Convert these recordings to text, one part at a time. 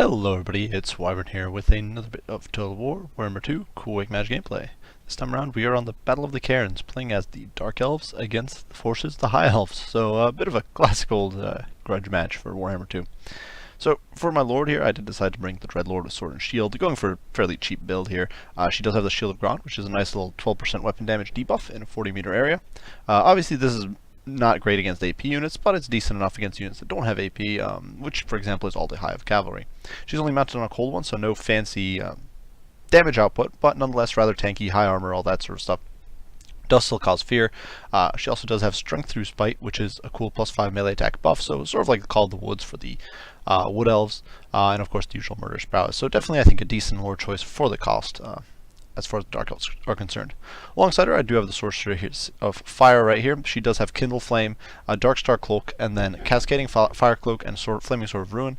Hello everybody, it's Wyvern here with another bit of Total War, Warhammer 2, Cool Wake Magic gameplay. This time around we are on the Battle of the Cairns, playing as the Dark Elves against the forces of the High Elves. So a bit of a classic old grudge match for Warhammer 2. So for my Lord here, I did decide to bring the Dreadlord with Sword and Shield, going for a fairly cheap build here. She does have the Shield of Grant, which is a nice little 12% weapon damage debuff in a 40 meter area. Obviously this is not great against AP units, but it's decent enough against units that don't have AP, which, for example, is all the High of Cavalry. She's only mounted on a cold one, so no fancy damage output, but nonetheless rather tanky, high armor, all that sort of stuff. Does still cause fear. She also does have Strength through Spite, which is a cool +5 melee attack buff, so sort of like the Call of the Woods for the Wood Elves, and of course the usual Murderous Prowess. So definitely, I think, a decent lore choice for the cost. As far as the Dark Elves are concerned. Alongside her, I do have the Sorcerer of Fire right here. She does have Kindle Flame, Dark Star Cloak, and then Cascading Fire Cloak and Flaming Sword of Ruin.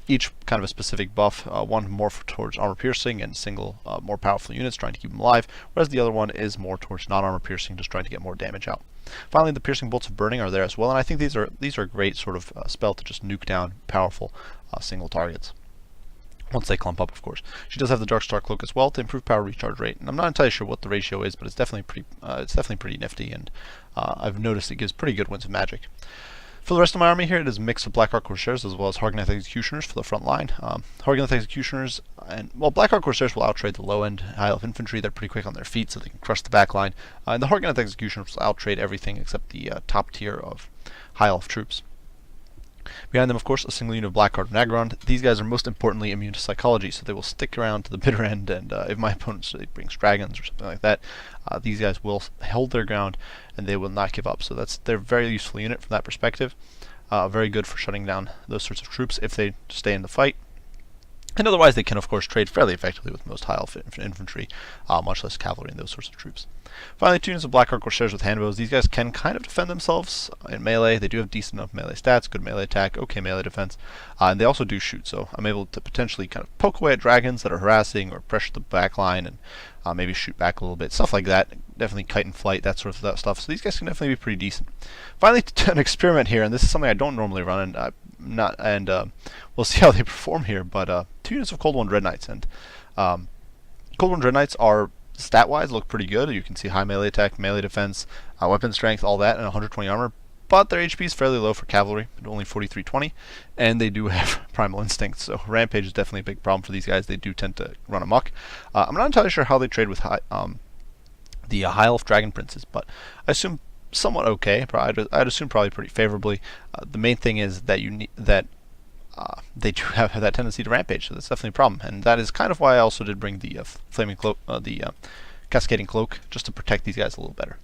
Each kind of a specific buff, one more towards armor piercing and single more powerful units trying to keep them alive, whereas the other one is more towards non-armor piercing, just trying to get more damage out. Finally, the Piercing Bolts of Burning are there as well, and I think these are a great sort of spell to just nuke down powerful single targets. Once they clump up, of course. She does have the Dark Star Cloak as well to improve power recharge rate, and I'm not entirely sure what the ratio is, but it's definitely pretty nifty, and I've noticed it gives pretty good winds of magic. For the rest of my army here, it is a mix of Blackheart Corsairs as well as Hargoneth Executioners for the front line. Hargoneth Executioners and Blackheart Corsairs will outtrade the low-end High Elf Infantry. They're pretty quick on their feet, so they can crush the back line. And the Hargoneth Executioners will outtrade everything except the top tier of High Elf troops. Behind them, of course, a single unit of Blackheart and Agrond. These guys are most importantly immune to psychology, so they will stick around to the bitter end, and if my opponent brings dragons or something like that, these guys will hold their ground, and they will not give up. So they're a very useful unit from that perspective. Very good for shutting down those sorts of troops if they stay in the fight. And otherwise, they can, of course, trade fairly effectively with most High Elf Infantry, much less cavalry and those sorts of troops. Finally, 2 units of Blackheart Corsairs with handbows. These guys can kind of defend themselves in melee. They do have decent enough melee stats, good melee attack, okay melee defense, and they also do shoot, so I'm able to potentially kind of poke away at dragons that are harassing or pressure the back line and maybe shoot back a little bit, stuff like that. Definitely kite and flight, that sort of stuff. So these guys can definitely be pretty decent. Finally, an experiment here, and this is something I don't normally run, and we'll see how they perform here, but 2 units of Cold One Dread Knights, and Cold One Dread Knights are stat-wise look pretty good. You can see high melee attack, melee defense, weapon strength, all that, and 120 armor, but their HP is fairly low for cavalry, only 4320, and they do have Primal Instinct, so Rampage is definitely a big problem for these guys. They do tend to run amok. I'm not entirely sure how they trade with the High Elf Dragon Princes, but I assume somewhat okay. I'd assume probably pretty favorably. The main thing is that they do have that tendency to rampage, so that's definitely a problem, and that is kind of why I also did bring the Flaming Cloak, the Cascading Cloak, just to protect these guys a little better.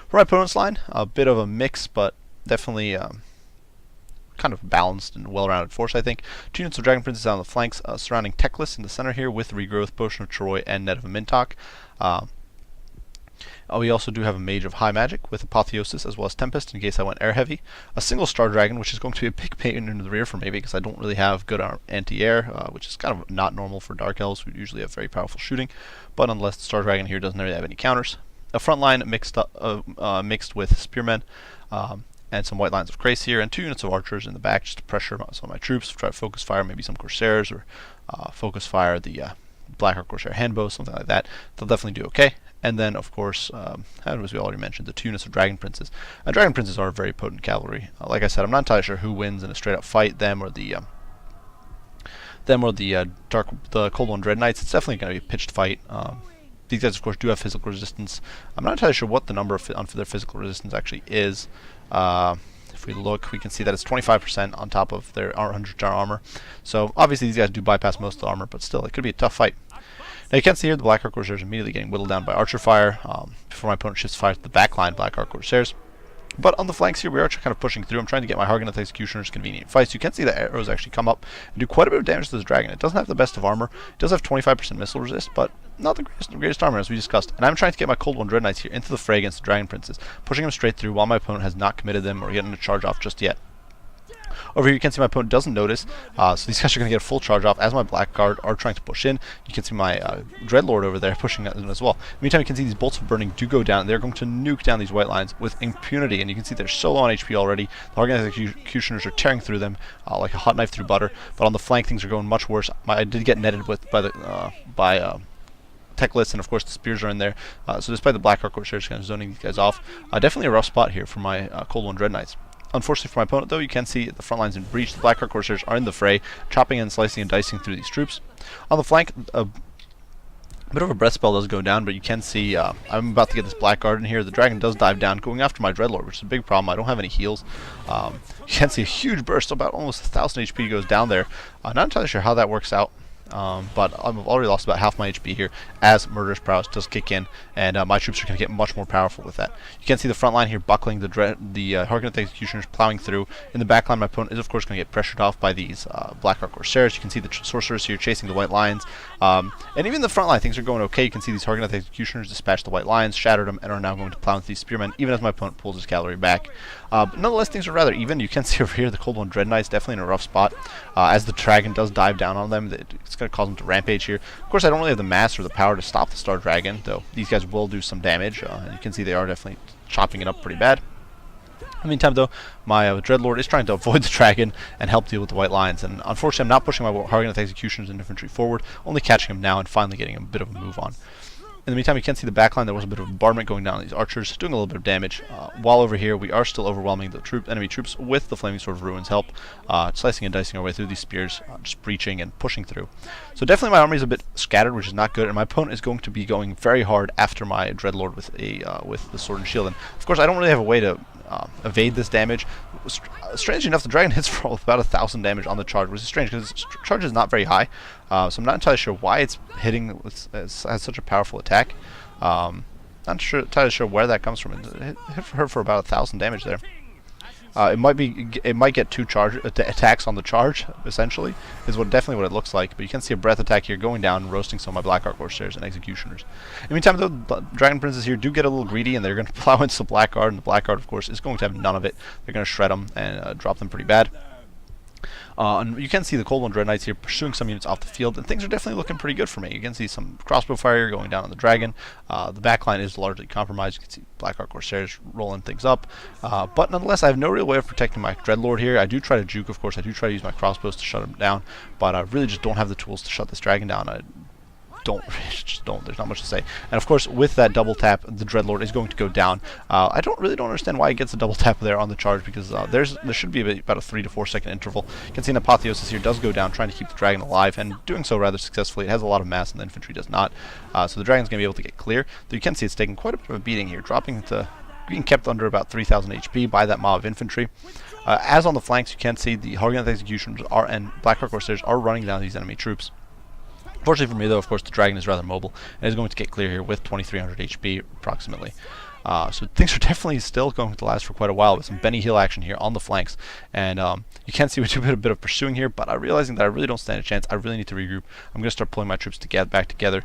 For my opponent's line, a bit of a mix, but definitely kind of balanced and well-rounded force, I think. 2 units of Dragon Princes on the flanks, surrounding Teclis in the center here with Regrowth, Potion of Troy, and Net of Mintok. We also do have a Mage of High Magic with Apotheosis as well as Tempest in case I went air heavy. A single Star Dragon, which is going to be a big pain in the rear for me because I don't really have good anti-air, which is kind of not normal for Dark Elves who usually have very powerful shooting. But nonetheless, the Star Dragon here doesn't really have any counters. A front line mixed with Spearmen and some White Lines of Grace here, and 2 units of Archers in the back just to pressure some of my troops, try to focus fire maybe some Corsairs or focus fire the Blackheart Corsair handbow, something like that. They'll definitely do okay. And then, of course, as we already mentioned, the 2 units of Dragon Princes. Dragon Princes are very potent cavalry. Like I said, I'm not entirely sure who wins in a straight-up fight, them or the Cold One Dread Knights. It's definitely going to be a pitched fight. These guys, of course, do have physical resistance. I'm not entirely sure what the number of their physical resistance actually is. If we look, we can see that it's 25% on top of their 100 armor. So obviously these guys do bypass most of the armor, but still, it could be a tough fight. Now you can see here the Blackheart Corsairs immediately getting whittled down by Archer fire before my opponent shifts fire to the back line Blackheart Corsairs. But on the flanks here, we are kind of pushing through. I'm trying to get my Hargoneth Executioners convenient fights. You can see the arrows actually come up and do quite a bit of damage to this dragon. It doesn't have the best of armor. It does have 25% missile resist, but not the greatest armor, as we discussed. And I'm trying to get my Cold One Dread Knights here into the fray against the Dragon Princes, pushing them straight through while my opponent has not committed them or getting a charge off just yet. Over here you can see my opponent doesn't notice, so these guys are going to get a full charge off as my Black Guard are trying to push in. You can see my Dreadlord over there pushing in as well. Meantime, you can see these bolts of burning do go down. They're going to nuke down these white lines with impunity, and you can see they're so low on HP already. The Organized Executioners are tearing through them like a hot knife through butter, but on the flank things are going much worse. I did get netted with by Techless, and of course the spears are in there. So despite the Black Corsairs kind of zoning these guys off, definitely a rough spot here for my Cold One Dread Knights. Unfortunately for my opponent, though, you can see the front lines in breach. The Black Corsairs are in the fray, chopping and slicing and dicing through these troops. On the flank, a bit of a breath spell does go down, but you can see I'm about to get this Black Guard in here. The dragon does dive down, going after my Dreadlord, which is a big problem. I don't have any heals. You can see a huge burst, about almost 1,000 HP goes down there. Not entirely sure how that works out. But I've already lost about half my HP here as Murderous Prowess does kick in, and my troops are going to get much more powerful with that. You can see the front line here buckling, the Harkonneth Executioners plowing through. In the back line, my opponent is of course going to get pressured off by these Black Corsairs. You can see the Sorcerers here chasing the white lines, and even the front line things are going okay. You can see these Harkonneth Executioners dispatch the white lines, shattered them, and are now going to plow into these spearmen, even as my opponent pulls his cavalry back. But nonetheless, things are rather even. You can see over here the Cold One Dread Knights definitely in a rough spot, as the dragon does dive down on them. It's going to cause them to rampage here. Of course, I don't really have the mass or the power to stop the Star Dragon, though these guys will do some damage. And you can see they are definitely chopping it up pretty bad. In the meantime, though, my Dreadlord is trying to avoid the dragon and help deal with the white lines. And unfortunately, I'm not pushing my Harkonneth Executioners and infantry forward, only catching him now and finally getting a bit of a move on. In the meantime, you can see the backline. There was a bit of a bombardment going down on these archers, doing a little bit of damage. While over here, we are still overwhelming the enemy troops with the Flaming Sword of Ruin's help, slicing and dicing our way through these spears, just breaching and pushing through. So definitely my army is a bit scattered, which is not good, and my opponent is going to be going very hard after my Dreadlord with the Sword and Shield. And of course, I don't really have a way to evade this damage. Strangely enough, the dragon hits for about 1,000 damage on the charge, which is strange because its charge is not very high. So I'm not entirely sure why it's hitting. It has such a powerful attack. Not entirely sure where that comes from. It hit her for about 1,000 damage there. It might get two attacks on the charge, essentially, is definitely what it looks like. But you can see a breath attack here going down and roasting some of my Black Corsairs and Executioners. In the meantime, though, the Dragon Princes here do get a little greedy, and they're going to plow into the Black Guard, and the Black Guard, of course, is going to have none of it. They're going to shred them and drop them pretty bad. And you can see the Cold One Dread Knights here pursuing some units off the field, and things are definitely looking pretty good for me. You can see some crossbow fire going down on the dragon. The backline is largely compromised. You can see Black Corsairs rolling things up. But nonetheless, I have no real way of protecting my Dreadlord here. I do try to juke, of course. I do try to use my crossbows to shut him down, but I really just don't have the tools to shut this dragon down. There's not much to say. And of course, with that double tap, the Dreadlord is going to go down. I don't understand why it gets a double tap there on the charge, because there should be about a 3 to 4 second interval. You can see an Apotheosis here does go down, trying to keep the dragon alive, and doing so rather successfully. It has a lot of mass, and the infantry does not. So the dragon's going to be able to get clear. Though you can see it's taking quite a bit of a beating here, being kept under about 3,000 HP by that mob of infantry. As on the flanks, you can see the Harkonneth Executioners and Black Corsairs are running down these enemy troops. Fortunately for me, though, of course, the dragon is rather mobile and is going to get clear here with 2,300 HP approximately. So things are definitely still going to last for quite a while with some Benny Hill action here on the flanks. And you can see we do a bit of pursuing here, but realizing that I really don't stand a chance, I really need to regroup. I'm going to start pulling my troops back together,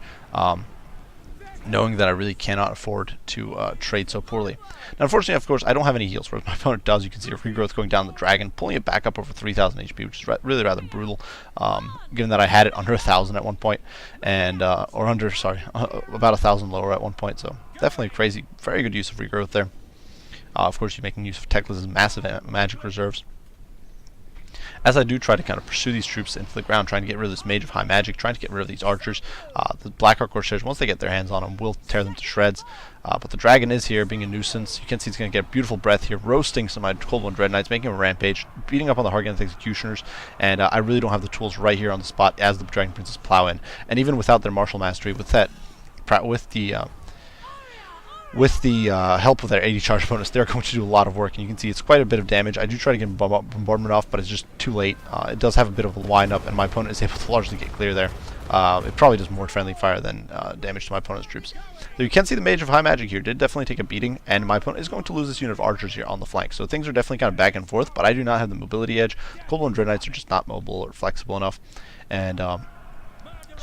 knowing that I really cannot afford to trade so poorly. Now, unfortunately, of course, I don't have any heals, whereas my opponent does. You can see a regrowth going down the dragon, pulling it back up over 3,000 HP, which is really rather brutal, given that I had it under 1,000 at one point, and about 1,000 lower at one point. So definitely crazy, very good use of regrowth there. Of course, you're making use of Techless's massive magic reserves. As I do try to kind of pursue these troops into the ground, trying to get rid of this Mage of High Magic, trying to get rid of these archers, the Black Corsairs, once they get their hands on them, will tear them to shreds. But the dragon is here, being a nuisance. You can see it's going to get beautiful breath here, roasting some of my Cold One Dread Knights, making a rampage, beating up on the Harkonneth Executioners, and I really don't have the tools right here on the spot as the Dragon Princes plow in. And even without their martial mastery, with the help of their 80 charge bonus, they're going to do a lot of work, and you can see it's quite a bit of damage. I do try to get bombardment off, but it's just too late. It does have a bit of a wind-up, and my opponent is able to largely get clear there. It probably does more friendly fire than damage to my opponent's troops. Though you can see the Mage of High Magic here did definitely take a beating, and my opponent is going to lose this unit of archers here on the flank. So things are definitely kind of back and forth, but I do not have the mobility edge. The Cold One Dread Knights are just not mobile or flexible enough, and so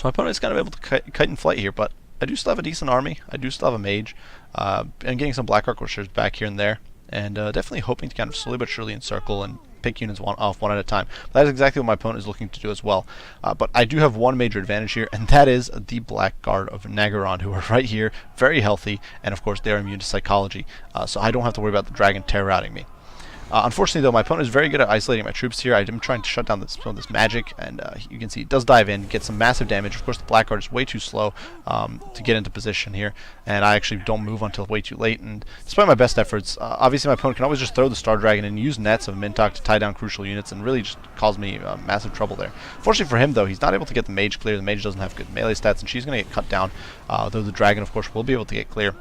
my opponent is kind of able to kite in flight here, but I do still have a decent army. I do still have a mage. I'm getting some Black Corsairs back here and there, and definitely hoping to kind of slowly but surely encircle and pick units off one at a time. That is exactly what my opponent is looking to do as well. But I do have one major advantage here, and that is the Blackguard of Nagaron, who are right here, very healthy, and of course they are immune to psychology, so I don't have to worry about the dragon terror-outing me. Unfortunately, though, my opponent is very good at isolating my troops here. I'm trying to shut down some of this magic, and you can see it does dive in, get some massive damage. Of course, the Blackguard is way too slow to get into position here, and I actually don't move until way too late. And despite my best efforts, obviously my opponent can always just throw the Star Dragon and use nets of Mintok to tie down crucial units and really just cause me massive trouble there. Fortunately for him, though, he's not able to get the Mage clear. The Mage doesn't have good melee stats, and she's going to get cut down, though the Dragon, of course, will be able to get clear.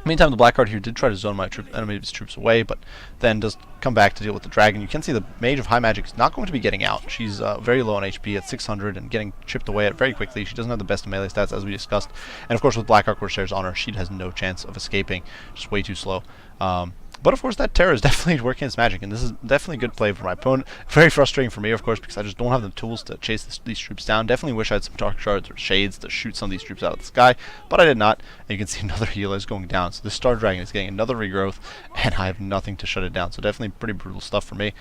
Meantime, the Blackguard here did try to zone my enemy's troops away, but then does come back to deal with the Dragon. You can see the Mage of High Magic is not going to be getting out. She's very low on HP at 600 and getting chipped away at very quickly. She doesn't have the best melee stats, as we discussed. And of course, with Blackguard Corsairs on her, she has no chance of escaping. Just way too slow. But of course, that terror is definitely working its magic, and this is definitely good play for my opponent. Very frustrating for me, of course, because I just don't have the tools to chase these troops down. Definitely wish I had some Dark Shards or Shades to shoot some of these troops out of the sky, but I did not. And you can see another healer is going down, so the Star Dragon is getting another regrowth, and I have nothing to shut it down. So definitely pretty brutal stuff for me.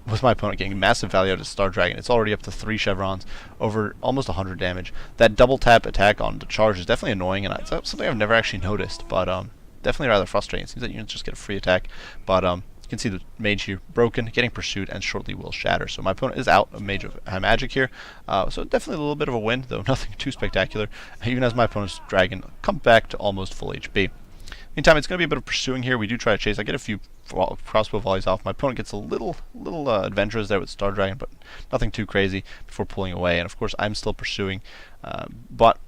With my opponent getting massive value out of Star Dragon, it's already up to 3 chevrons, over almost 100 damage. That double tap attack on the charge is definitely annoying, and it's something I've never actually noticed, but definitely rather frustrating. It seems that units just get a free attack, but you can see the Mage here broken, getting pursued, and shortly will shatter. So my opponent is out of Mage of High Magic here, so definitely a little bit of a win, though nothing too spectacular, even as my opponent's Dragon comes back to almost full HP. Meantime, it's going to be a bit of pursuing here. We do try to chase. I get a few crossbow volleys off. My opponent gets a little adventurous there with Star Dragon, but nothing too crazy before pulling away. And of course, I'm still pursuing, but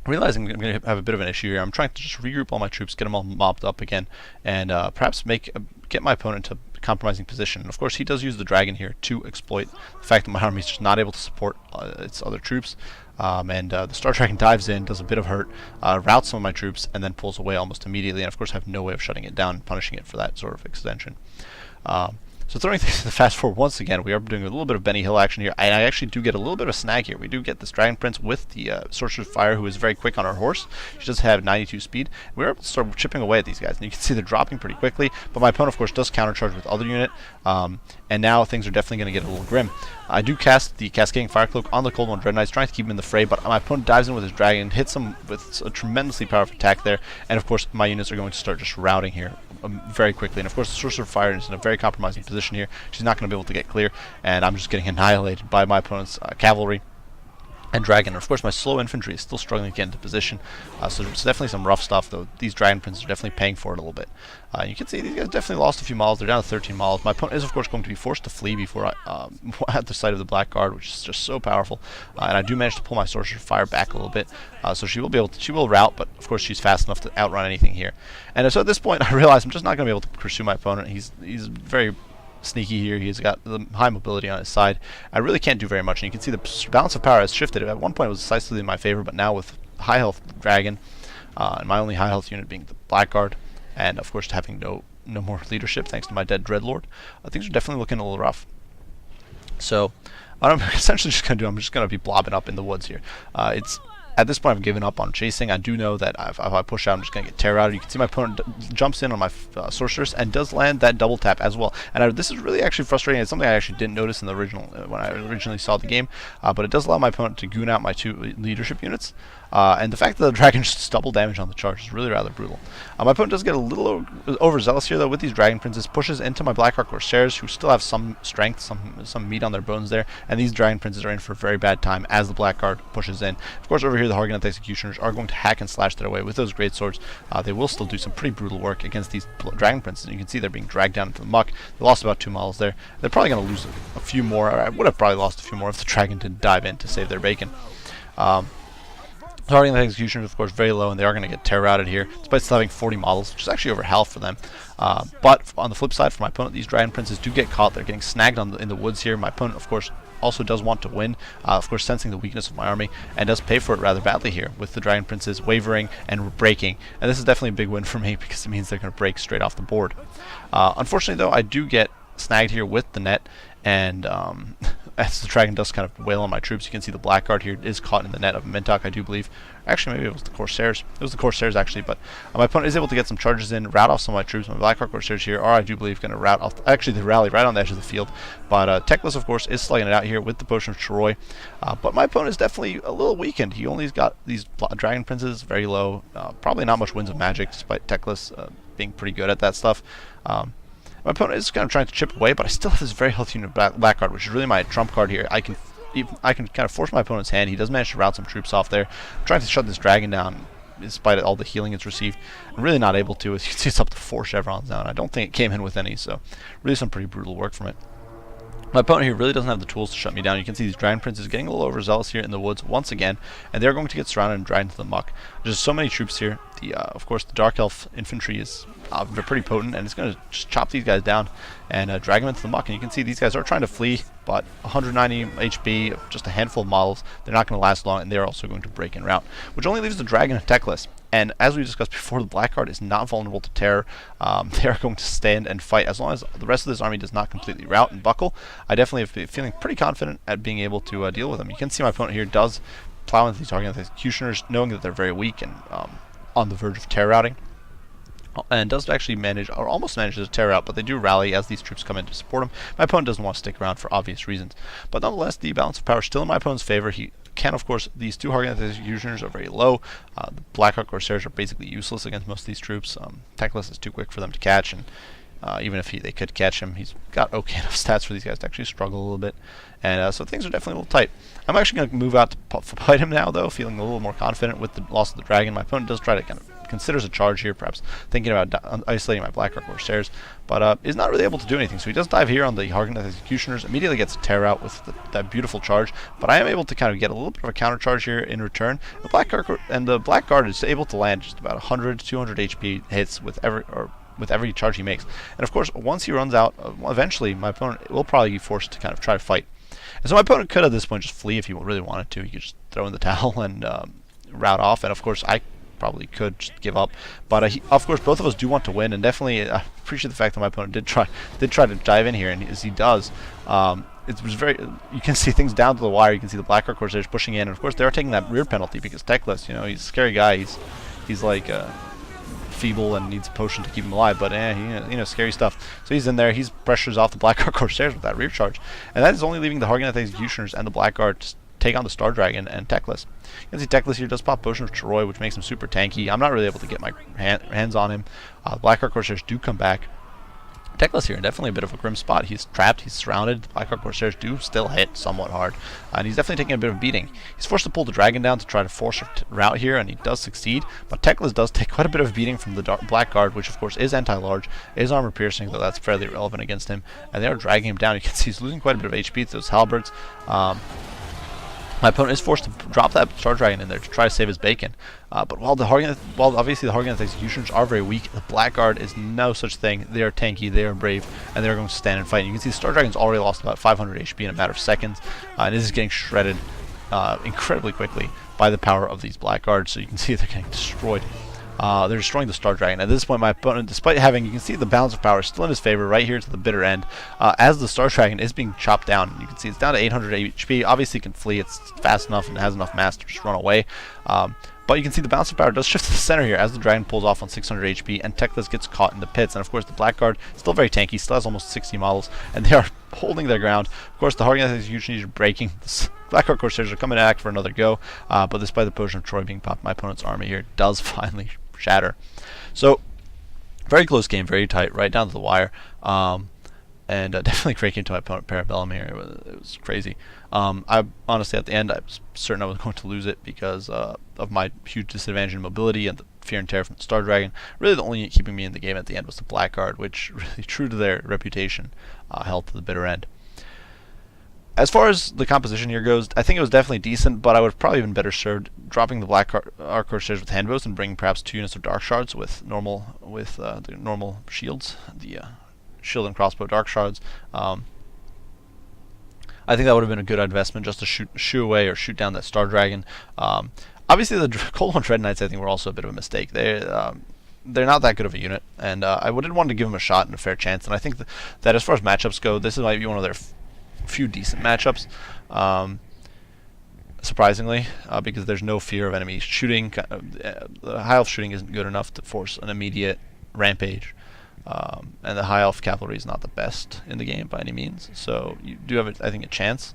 realizing I'm going to have a bit of an issue here, I'm trying to just regroup all my troops, get them all mobbed up again, and perhaps get my opponent to a compromising position. And of course, he does use the Dragon here to exploit the fact that my army is just not able to support its other troops. The Star Dragon dives in, does a bit of hurt, routs some of my troops, and then pulls away almost immediately. And of course, I have no way of shutting it down and punishing it for that sort of extension. So throwing things to the fast forward once again, we are doing a little bit of Benny Hill action here, and I actually do get a little bit of a snag here. We do get this Dragon Prince with the Sorcerer's Fire, who is very quick on her horse. She does have 92 speed. We're able to start chipping away at these guys, and you can see they're dropping pretty quickly, but my opponent, of course, does countercharge with other unit, and now things are definitely going to get a little grim. I do cast the Cascading Fire Cloak on the Cold One Dread Knights, trying to keep him in the fray, but my opponent dives in with his Dragon, hits him with a tremendously powerful attack there, and of course, my units are going to start just routing here very quickly. And of course, the Sorcerer of Fire is in a very compromising position here. She's not going to be able to get clear, and I'm just getting annihilated by my opponent's cavalry and Dragon. And of course, my slow infantry is still struggling to get into position, so it's definitely some rough stuff, though. These Dragon Princes are definitely paying for it a little bit. You can see these guys definitely lost a few miles. They're down to 13 miles. My opponent is, of course, going to be forced to flee before I at the sight of the Blackguard, which is just so powerful. And I do manage to pull my Sorcerer Fire back a little bit, so she will rout, but of course she's fast enough to outrun anything here. And so at this point, I realize I'm just not going to be able to pursue my opponent. He's very sneaky here. He's got the high mobility on his side. I really can't do very much, and you can see the balance of power has shifted. At one point it was decisively in my favor, but now with high health Dragon, and my only high health unit being the Blackguard, and of course having no more leadership thanks to my dead Dreadlord, things are definitely looking a little rough. So what I'm essentially just going to do, I'm just going to be blobbing up in the woods here. At this point, I've given up on chasing. I do know that if I push out, I'm just going to get terror out. You can see my opponent jumps in on my sorceress and does land that double tap as well. And this is really actually frustrating. It's something I actually didn't notice in the original when I originally saw the game, but it does allow my opponent to goon out my 2 leadership units. And the fact that the Dragon just double damage on the charge is really rather brutal. My opponent does get a little overzealous here, though, with these Dragon Princes. Pushes into my Blackheart Corsairs, who still have some strength, some meat on their bones there. And these Dragon Princes are in for a very bad time as the Blackguard pushes in. Of course, over here, the Hargoneth Executioners are going to hack and slash their way with those great swords. They will still do some pretty brutal work against these Dragon Princes. And you can see they're being dragged down into the muck. They lost about 2 miles there. They're probably going to lose a few more. I would have probably lost a few more if the Dragon didn't dive in to save their bacon. Targeting the Executioners, of course, very low, and they are going to get terror-routed here, despite still having 40 models, which is actually over half for them. But on the flip side, for my opponent, these Dragon Princes do get caught. They're getting snagged in the woods here. My opponent, of course, also does want to win, of course, sensing the weakness of my army, and does pay for it rather badly here, with the Dragon Princes wavering and breaking. And this is definitely a big win for me, because it means they're going to break straight off the board. Unfortunately, though, I do get snagged here with the net, and as the dragon does kind of wail on my troops. You can see the Blackguard here is caught in the net of Mintok, I do believe. Actually, maybe it was the Corsairs. It was the Corsairs, actually, but my opponent is able to get some charges in, rout off some of my troops. My Blackguard Corsairs here are, I do believe, going to rout off. Actually, they rally right on the edge of the field, but Teclis, of course, is slugging it out here with the Potion of Troy. But my opponent is definitely a little weakened. He only's got these Dragon Princes very low. Probably not much Winds of Magic, despite Teclis being pretty good at that stuff. My opponent is kind of trying to chip away, but I still have this very healthy unit of Blackguard, which is really my trump card here. I can kind of force my opponent's hand. He does manage to rout some troops off there. I'm trying to shut this dragon down, despite all the healing it's received. I'm really not able to. As you can see, it's up to 4 chevrons now, and I don't think it came in with any, so really some pretty brutal work from it. My opponent here really doesn't have the tools to shut me down. You can see these Dragon Princes getting a little overzealous here in the woods once again, and they're going to get surrounded and dragged into the muck. There's so many troops here. Of course, the Dark Elf infantry is they're pretty potent, and it's going to just chop these guys down and drag them into the muck. And you can see these guys are trying to flee, but 190 HP, just a handful of models, they're not going to last long, and they're also going to break in route, which only leaves the dragon and Teclis. And as we discussed before, the Blackguard is not vulnerable to terror. They are going to stand and fight as long as the rest of this army does not completely rout and buckle. I definitely am feeling pretty confident at being able to deal with them. You can see my opponent here does plow into these target executioners, knowing that they're very weak and on the verge of terror routing. And does actually manage, or almost manages to tear out, but they do rally as these troops come in to support him. My opponent doesn't want to stick around for obvious reasons. But nonetheless, the balance of power is still in my opponent's favor. He can, of course, these 2 Hargan executioners are very low. The Blackguard Corsairs are basically useless against most of these troops. Teclis is too quick for them to catch, and even if they could catch him, he's got okay enough stats for these guys to actually struggle a little bit. And so things are definitely a little tight. I'm actually going to move out to fight him now, though, feeling a little more confident with the loss of the dragon. My opponent does try to kind of considers a charge here, perhaps thinking about isolating my Blackguard Corsairs, but is not really able to do anything. So he does dive here on the Hargan executioners, immediately gets a tear out with that beautiful charge, but I am able to kind of get a little bit of a counter charge here in return. The Blackguard is able to land just about 100 to 200 HP hits with every charge he makes. And of course, once he runs out, eventually my opponent will probably be forced to kind of try to fight. And so my opponent could at this point just flee if he really wanted to. He could just throw in the towel and route off, and of course I probably could just give up, but of course both of us do want to win, and definitely I appreciate the fact that my opponent did try to dive in here, and as he does, it was very, you can see things down to the wire. You can see the Blackguard Corsairs pushing in, and of course they're taking that rear penalty because Teclis, you know, he's a scary guy. He's like feeble and needs a potion to keep him alive, but you know, scary stuff. So he's in there, he's pressures off the Blackguard Corsairs with that rear charge, and that is only leaving the Hargan executioners and the Blackguard to take on the Star Dragon and Teclis. You can see Teclis here does pop Potion of Troy, which makes him super tanky. I'm not really able to get my hands on him. Blackguard Corsairs do come back. Teclis here, definitely a bit of a grim spot. He's trapped, he's surrounded. The Blackguard Corsairs do still hit somewhat hard, and he's definitely taking a bit of a beating. He's forced to pull the dragon down to try to force a route here, and he does succeed, but Teclis does take quite a bit of a beating from the Blackguard, which of course is anti-large, is armor piercing, though that's fairly irrelevant against him, and they are dragging him down. You can see he's losing quite a bit of HP to those halberds. My opponent is forced to drop that Star Dragon in there to try to save his bacon. But while obviously the Hargan executioners are very weak, the Blackguard is no such thing. They are tanky, they are brave, and they're going to stand and fight. And you can see the Star Dragon's already lost about 500 HP in a matter of seconds, and this is getting shredded incredibly quickly by the power of these Blackguards. So you can see they're getting destroyed. They're destroying the Star Dragon. At this point, my opponent, despite having, you can see the balance of power is still in his favor right here to the bitter end, as the Star Dragon is being chopped down. You can see it's down to 800 HP. Obviously, it can flee. It's fast enough and has enough mass to just run away. But you can see the balance of power does shift to the center here as the dragon pulls off on 600 HP, and Teclis gets caught in the pits. And of course, the Blackguard still very tanky, still has almost 60 models, and they are holding their ground. Of course, the Hargan executioners are breaking. The Blackguard Corsairs are coming back for another go, but despite the Potion of Troy being popped, my opponent's army here does finally shatter. So very close game, very tight, right down to the wire, and definitely cranking into my opponent Parabellum here. It was crazy. I honestly, at the end, I was certain I was going to lose it because of my huge disadvantage in mobility and the fear and terror from the Star Dragon. Really, the only unit keeping me in the game at the end was the Blackguard, which, really true to their reputation, held to the bitter end. As far as the composition here goes, I think it was definitely decent, but I would have probably been better served dropping the Blackguard Corsairs with handbows and bringing perhaps 2 units of Dark Shards with the normal shields, the shield and crossbow Dark Shards. I think that would have been a good investment, just to shoo away or shoot down that Star Dragon. Obviously, the Cold One Dread Knights I think were also a bit of a mistake. They're not that good of a unit, and I didn't want to give them a shot and a fair chance. And I think that as far as matchups go, this might be one of their few decent matchups. Surprisingly, because there's no fear of enemies shooting. The high elf shooting isn't good enough to force an immediate rampage, and the high elf cavalry is not the best in the game by any means. So you do have, I think, a chance,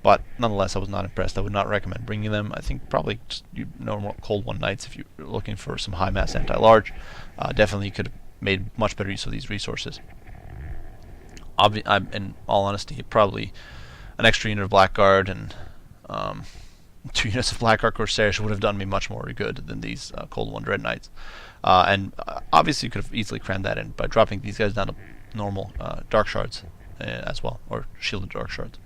but nonetheless, I was not impressed. I would not recommend bringing them. I think probably just normal Cold One Knights if you're looking for some high mass anti-large. Definitely could have made much better use of these resources. In all honesty, probably an extra unit of Blackguard and 2 units of Blackguard Corsairs would have done me much more good than these Cold One Dread Knights. And obviously you could have easily crammed that in by dropping these guys down to normal Dark Shards as well, or Shielded Dark Shards.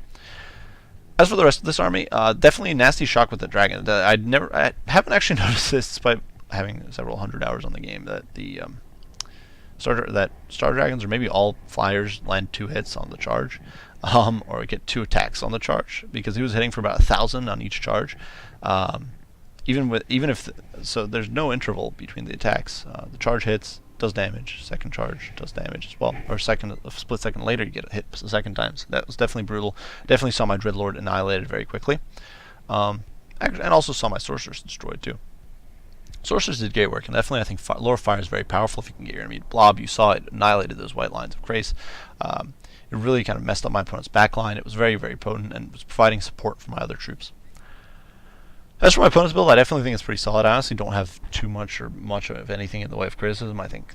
As for the rest of this army, definitely a nasty shock with the dragon. I haven't actually noticed this despite having several hundred hours on the game, that the Star Dragons, or maybe all flyers, land 2 hits on the charge, or get 2 attacks on the charge, because he was hitting for about 1,000 on each charge. So there's no interval between the attacks. The charge hits, does damage. Second charge does damage as well. Or a split second later, you get a hit a second time. So that was definitely brutal. Definitely saw my Dreadlord annihilated very quickly, and also saw my Sorcerers destroyed too. Sorcerers did great work, and definitely I think Lore of Fire is very powerful if you can get your enemy to blob. You saw it annihilated those white lines of Krace. It really kind of messed up my opponent's backline. It was very, very potent and was providing support for my other troops. As for my opponent's build, I definitely think it's pretty solid. I honestly don't have too much or much of anything in the way of criticism. I think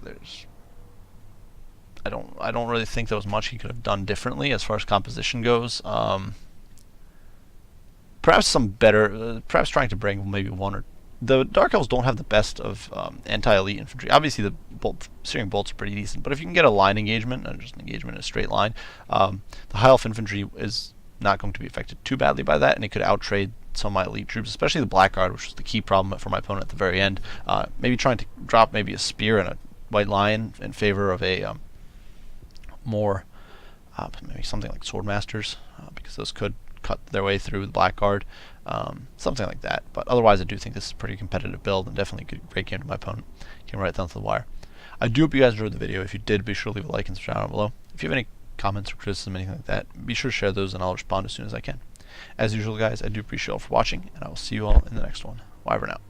I don't really think there was much he could have done differently as far as composition goes. Perhaps some better, perhaps trying to bring maybe one or the Dark Elves don't have the best of anti-elite infantry. Obviously, the searing bolts are pretty decent, but if you can get a line engagement, and just an engagement in a straight line, the high elf infantry is not going to be affected too badly by that, and it could outtrade some of my elite troops, especially the Blackguard, which was the key problem for my opponent at the very end. Maybe trying to drop maybe a spear and a white lion in favor of a more maybe something like Swordmasters, because those could cut their way through the Blackguard. Something like that. But otherwise, I do think this is a pretty competitive build, and definitely a great game to my opponent. Came right down to the wire. I do hope you guys enjoyed the video. If you did, be sure to leave a like and subscribe down below. If you have any comments or criticism, anything like that, be sure to share those, and I'll respond as soon as I can. As usual, guys, I do appreciate you all for watching, and I will see you all in the next one. Wyvern out.